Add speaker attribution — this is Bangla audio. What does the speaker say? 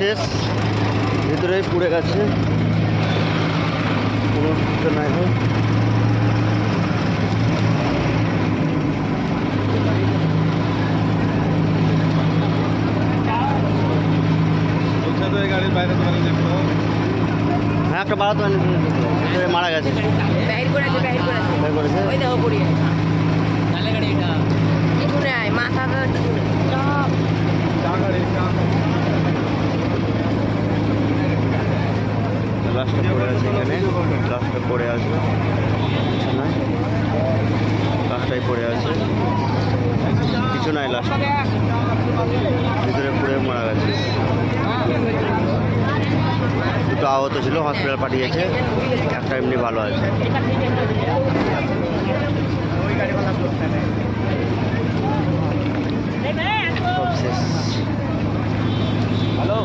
Speaker 1: শেষ, ভিতরে পুড়ে গেছে, কোনো কিছু নাই। হ্যাঁ, একটা বাড়াতো মারা গেছে, লাশটা পড়ে আছে এখানে, লাশটা পড়ে আছে, লাশটাই পড়ে আছে, কিছু নাই, লাশ ভিতরে পুড়ে মারা গেছে। দুটো আহত ছিল, হসপিটাল পাঠিয়েছে, একটা এমনি ভালো আছে। সব শেষ। হ্যালো।